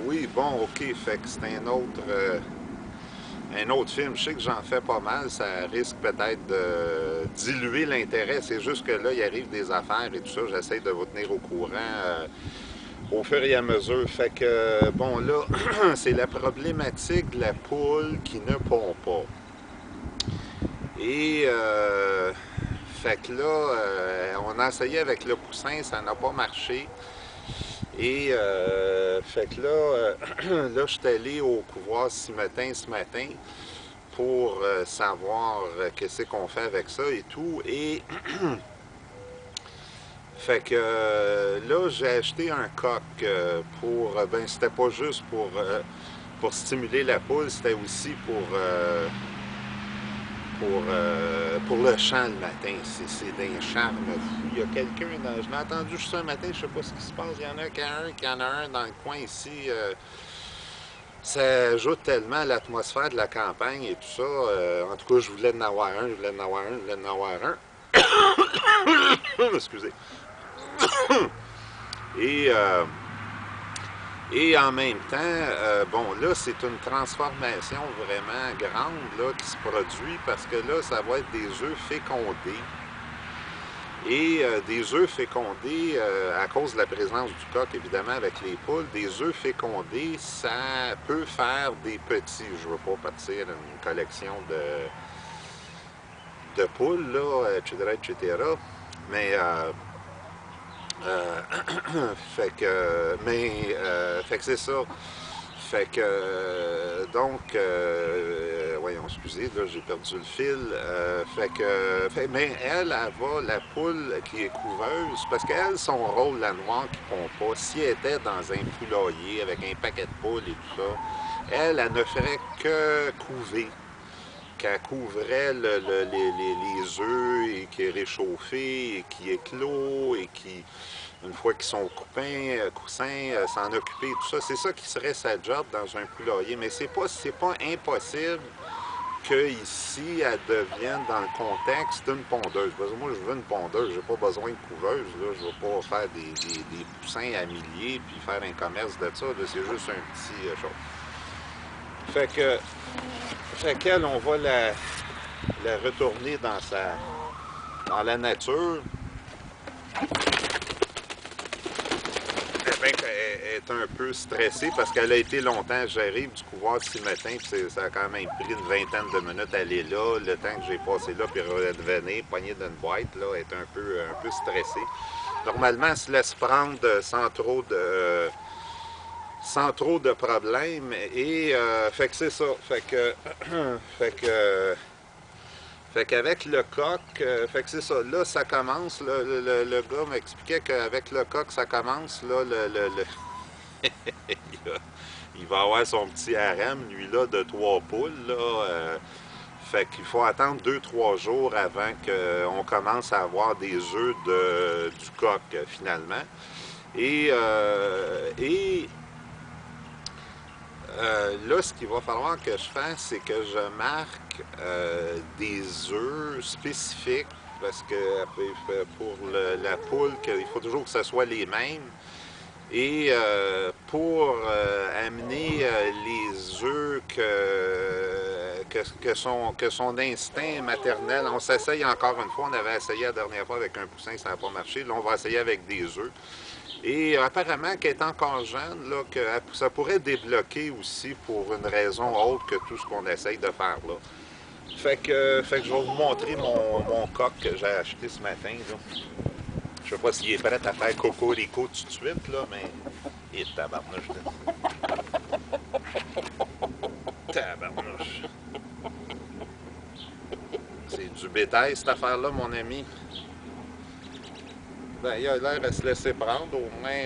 Oui, bon, ok, fait que c'est un autre film. Je sais que j'en fais pas mal, ça risque peut-être de diluer l'intérêt. C'est juste que là, il arrive des affaires et tout ça. J'essaie de vous tenir au courant au fur et à mesure. Fait que, bon, là, c'est la problématique de la poule qui ne pond pas. Et, fait que là, on a essayé avec le poussin, ça n'a pas marché. Et fait que là, là, je suis allé au couvoir ce matin pour savoir qu'est-ce qu'on fait avec ça et tout. Et fait que là, j'ai acheté un coq pour, ben, c'était pas juste pour stimuler la poule, c'était aussi pour le chant le matin. C'est d'un charme fou. Il y a quelqu'un, je l'ai entendu juste un matin, je sais pas ce qui se passe. Il y en a qui en a un dans le coin ici. Ça ajoute tellement à l'atmosphère de la campagne et tout ça. En tout cas, je voulais en avoir un, je voulais en avoir un, je voulais en avoir un. Excusez. Et, euh, et en même temps, bon, là, c'est une transformation vraiment grande là, qui se produit parce que là, ça va être des œufs fécondés. Et des œufs fécondés, à cause de la présence du coq, évidemment, avec les poules, des œufs fécondés, ça peut faire des petits. Je ne veux pas partir une collection de poules, là, etc., etc. Mais, euh, fait que c'est ça. Fait que, donc, voyons, excusez, là, j'ai perdu le fil. Mais elle va, la poule qui est couveuse, parce qu'elle, son rôle, la noire qui pond pas, si elle était dans un poulailler avec un paquet de poules et tout ça, elle ne ferait que couver, qu'elle couvrait les œufs et qui est réchauffé et qui éclot et qui, une fois qu'ils sont coussins, s'en occuper, tout ça. C'est ça qui serait sa job dans un poulailler. Mais c'est pas impossible qu'ici, elle devienne dans le contexte d'une pondeuse. Parce que moi, je veux une pondeuse, j'ai pas besoin de couveuse. Là. Je veux pas faire des poussins à milliers puis faire un commerce de ça. C'est juste un petit chose. Fait que, fait qu'elle, on va la retourner dans la nature. Ben, elle est un peu stressée parce qu'elle a été longtemps. J'arrive du couloir ce matin, puis ça a quand même pris une vingtaine de minutes à aller là. Le temps que j'ai passé là, puis revenir, poignée d'une boîte, là, elle est un peu stressée. Normalement, elle se laisse prendre sans trop de problèmes. Et fait que c'est ça. Fait que fait qu'avec le coq, fait que c'est ça. Là, ça commence. Là, le gars m'expliquait qu'avec le coq, ça commence. Là, il va avoir son petit harem, lui-là, de 3 poules. Là, fait qu'il faut attendre 2, 3 jours avant qu'on commence à avoir des œufs du coq, finalement. Et là, ce qu'il va falloir que je fasse, c'est que je marque des œufs spécifiques parce que pour la poule, il faut toujours que ce soit les mêmes. Et pour amener les œufs que son instinct maternel, on s'essaye encore une fois, on avait essayé la dernière fois avec un poussin, ça n'a pas marché, là on va essayer avec des œufs. Et apparemment qu'elle est encore jeune, là, que ça pourrait débloquer aussi pour une raison autre que tout ce qu'on essaye de faire là. Fait que je vais vous montrer mon coq que j'ai acheté ce matin. Là. Je sais pas s'il est prêt à faire cocorico tout de suite, là, mais. Et tabarnouche. Tabarnouche. C'est du bétail, cette affaire-là, mon ami. Ben, il a l'air à se laisser prendre, au moins.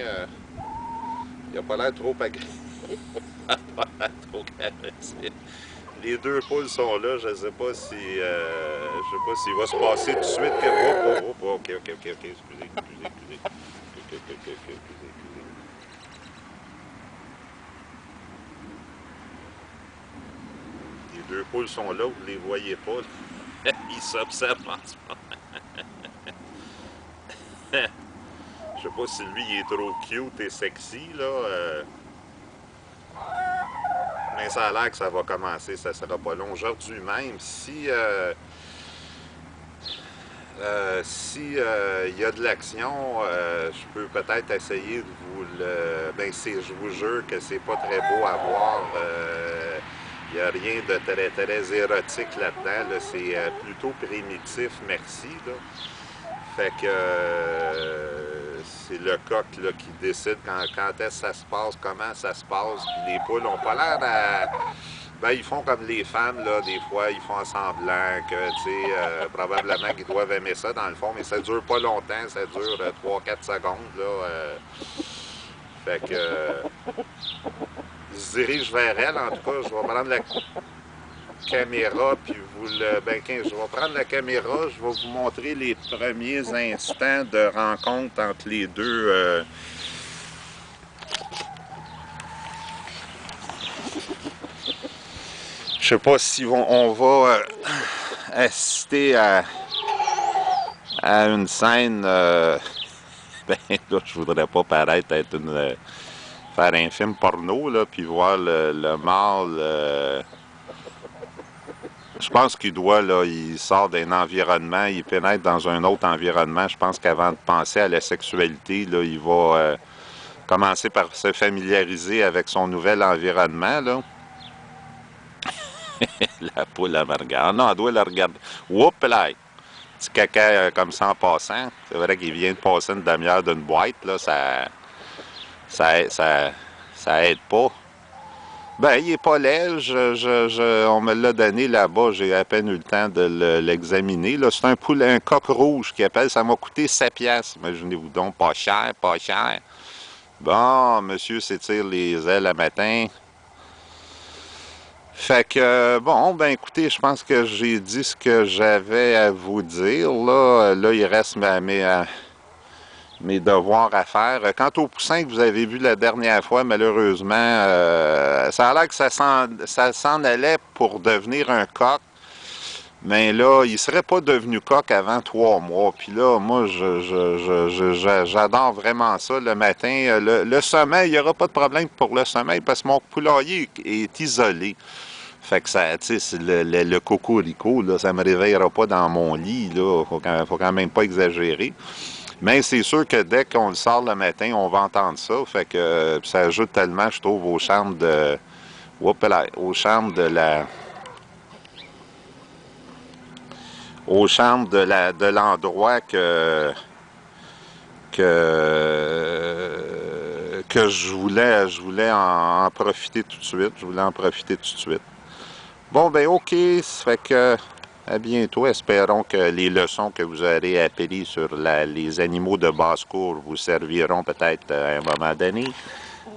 Il a pas l'air trop agressif. Il a pas l'air trop agressif. Les 2 poules sont là, je sais pas si. Je sais pas s'il va se passer tout de suite. Ok, excusez. Les 2 poules sont là, vous ne les voyez pas. Ils s'observent en ce moment. Je sais pas si lui il est trop cute et sexy, là. Mais ça a l'air que ça va commencer, ça sera pas long. Aujourd'hui même, si il y a de l'action, je peux peut-être essayer de vous le... Ben, je vous jure que c'est pas très beau à voir. Il n'y a rien de très, très érotique là-dedans. Là. C'est plutôt primitif, merci. Là. Fait que c'est le coq là, qui décide quand est-ce que ça se passe, comment ça se passe. Puis les poules n'ont pas l'air à... Ben, ils font comme les femmes, là, des fois, ils font semblant que, tu sais, probablement qu'ils doivent aimer ça dans le fond, mais ça dure pas longtemps, ça dure 3-4 secondes, là. Fait que... je se dirige vers elle, en tout cas, je vais prendre la caméra, puis vous le... Ben, je vais prendre la caméra, je vais vous montrer les premiers instants de rencontre entre les deux... Je sais pas si on va assister à une scène. Ben là, je voudrais pas paraître être faire un film porno là, puis voir le mâle. Je pense qu'il doit là, il sort d'un environnement, il pénètre dans un autre environnement. Je pense qu'avant de penser à la sexualité, là, il va commencer par se familiariser avec son nouvel environnement là. La poule, elle me regarde. Non, elle doit la regarder. Whoop là! Petit caca comme ça en passant. C'est vrai qu'il vient de passer une demi-heure d'une boîte, là, ça aide pas. Ben, il est pas laid. On me l'a donné là-bas. J'ai à peine eu le temps de l'examiner. Là, c'est un coq rouge qui appelle. Ça m'a coûté 7 piastres. Imaginez-vous donc, pas cher, pas cher. Bon, monsieur s'étire les ailes à matin. Fait que, bon, ben écoutez, je pense que j'ai dit ce que j'avais à vous dire. Là il reste mes devoirs à faire. Quant au poussin que vous avez vu la dernière fois, malheureusement, ça a l'air que ça s'en allait pour devenir un coq. Mais là, il serait pas devenu coq avant 3 mois. Puis là, moi, j'adore vraiment ça le matin. Le sommeil, il n'y aura pas de problème pour le sommeil parce que mon poulailler est isolé. Fait que ça, tu sais, le cocorico, là, ça me réveillera pas dans mon lit, là. Faut quand même pas exagérer. Mais c'est sûr que dès qu'on le sort le matin, on va entendre ça. Fait que ça ajoute tellement, je trouve, au charme de... au charme de la... au charme de l'endroit que je voulais en profiter tout de suite. Je voulais en profiter tout de suite. Bon, ben OK, ça fait que à bientôt. Espérons que les leçons que vous aurez apprises sur les animaux de basse-cour vous serviront peut-être à un moment donné.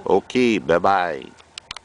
OK, bye-bye.